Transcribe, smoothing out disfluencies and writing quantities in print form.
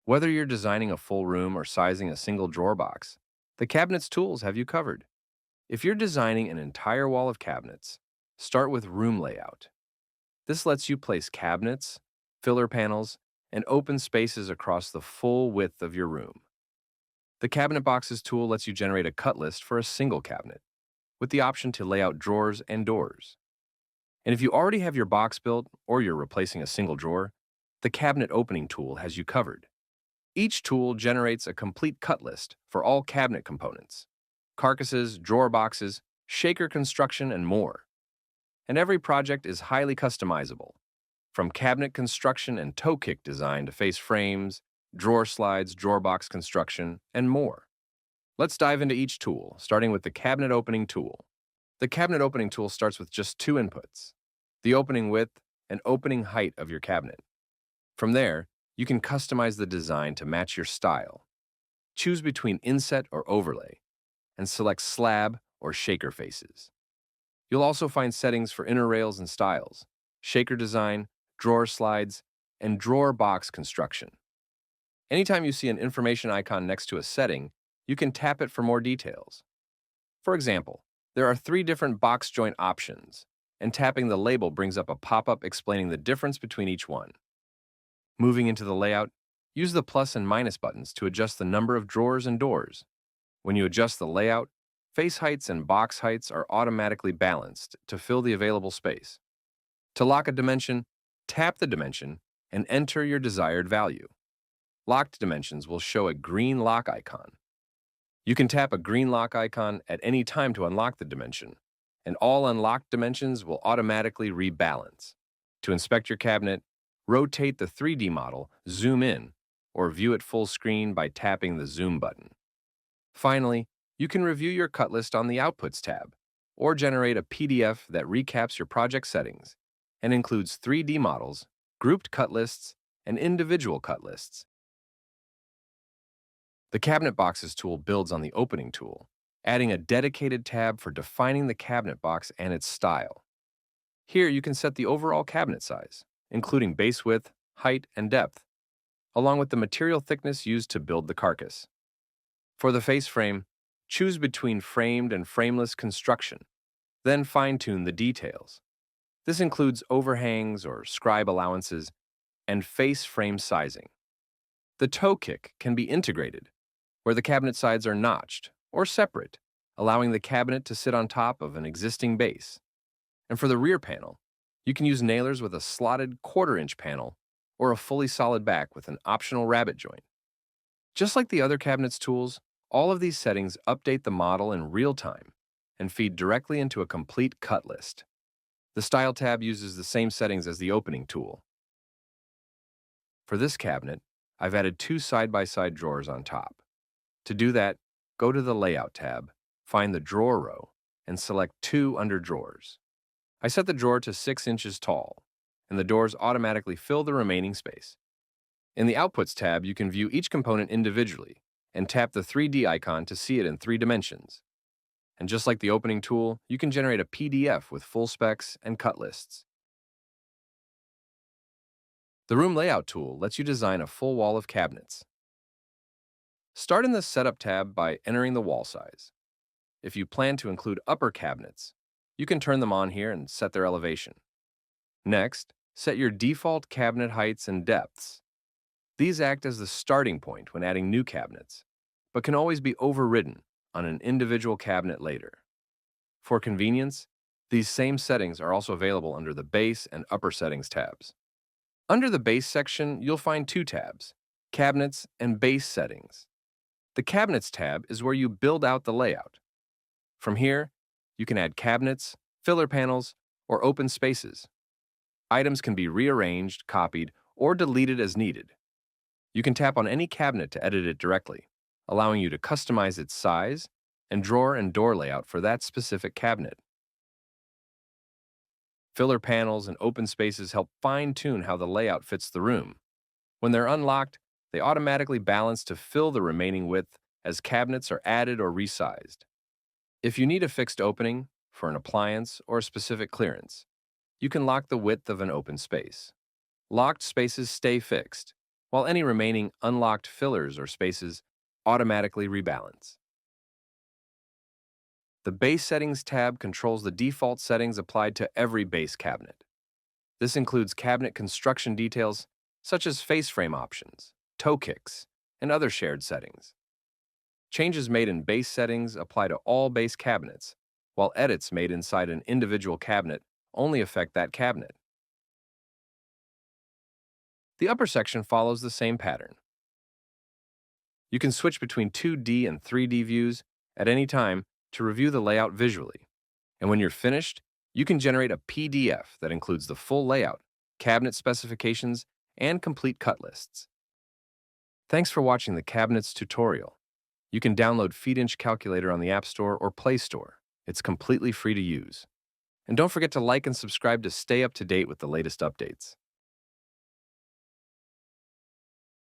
Whether you're designing a full room or sizing a single drawer box, the cabinets tools have you covered. If you're designing an entire wall of cabinets, start with room layout. This lets you place cabinets, filler panels, and open spaces across the full width of your room. The Cabinet Boxes tool lets you generate a cut list for a single cabinet, with the option to lay out drawers and doors. And if you already have your box built or you're replacing a single drawer, the Cabinet Opening tool has you covered. Each tool generates a complete cut list for all cabinet components, carcasses, drawer boxes, shaker construction, and more. And every project is highly customizable, from cabinet construction and toe kick design to face frames, drawer slides, drawer box construction, and more. Let's dive into each tool, starting with the Cabinet Opening tool. The Cabinet Opening tool starts with just two inputs, the opening width and opening height of your cabinet. From there, you can customize the design to match your style. Choose between inset or overlay, and select slab or shaker faces. You'll also find settings for inner rails and styles, shaker design, drawer slides, and drawer box construction. Anytime you see an information icon next to a setting, you can tap it for more details. For example, there are 3 different box joint options, and tapping the label brings up a pop-up explaining the difference between each one. Moving into the layout, use the plus and minus buttons to adjust the number of drawers and doors. When you adjust the layout, face heights and box heights are automatically balanced to fill the available space. To lock a dimension, tap the dimension and enter your desired value. Locked dimensions will show a green lock icon. You can tap a green lock icon at any time to unlock the dimension, and all unlocked dimensions will automatically rebalance. To inspect your cabinet, rotate the 3D model, zoom in, or view it full screen by tapping the zoom button. Finally, you can review your cut list on the Outputs tab, or generate a PDF that recaps your project settings and includes 3D models, grouped cut lists, and individual cut lists. The Cabinet Boxes tool builds on the Opening tool, adding a dedicated tab for defining the cabinet box and its style. Here you can set the overall cabinet size, including base width, height, and depth, along with the material thickness used to build the carcass. For the face frame, choose between framed and frameless construction, then fine-tune the details. This includes overhangs or scribe allowances and face frame sizing. The toe kick can be integrated, where the cabinet sides are notched or separate, allowing the cabinet to sit on top of an existing base. And for the rear panel, you can use nailers with a slotted quarter-inch panel or a fully solid back with an optional rabbet joint. Just like the other cabinets tools, all of these settings update the model in real time and feed directly into a complete cut list. The Style tab uses the same settings as the Opening tool. For this cabinet, I've added 2 side-by-side drawers on top. To do that, go to the Layout tab, find the drawer row, and select 2 under drawers. I set the drawer to 6 inches tall, and the doors automatically fill the remaining space. In the Outputs tab, you can view each component individually and tap the 3D icon to see it in 3 dimensions. And just like the Opening tool, you can generate a PDF with full specs and cut lists. The Room Layout tool lets you design a full wall of cabinets. Start in the Setup tab by entering the wall size. If you plan to include upper cabinets, you can turn them on here and set their elevation. Next, set your default cabinet heights and depths. These act as the starting point when adding new cabinets, but can always be overridden on an individual cabinet later. For convenience, these same settings are also available under the Base and Upper Settings tabs. Under the Base section, you'll find 2 tabs, Cabinets and Base Settings. The Cabinets tab is where you build out the layout. From here, you can add cabinets, filler panels, or open spaces. Items can be rearranged, copied, or deleted as needed. You can tap on any cabinet to edit it directly, allowing you to customize its size and drawer and door layout for that specific cabinet. Filler panels and open spaces help fine-tune how the layout fits the room. When they're unlocked, they automatically balance to fill the remaining width as cabinets are added or resized. If you need a fixed opening for an appliance or a specific clearance, you can lock the width of an open space. Locked spaces stay fixed, while any remaining unlocked fillers or spaces automatically rebalance. The Base Settings tab controls the default settings applied to every base cabinet. This includes cabinet construction details such as face frame options, toe kicks, and other shared settings. Changes made in base settings apply to all base cabinets, while edits made inside an individual cabinet only affect that cabinet. The upper section follows the same pattern. You can switch between 2D and 3D views at any time to review the layout visually. And when you're finished, you can generate a PDF that includes the full layout, cabinet specifications, and complete cut lists. Thanks for watching the Cabinets tutorial. You can download Feedinch Calculator on the App Store or Play Store. It's completely free to use. And don't forget to like and subscribe to stay up to date with the latest updates.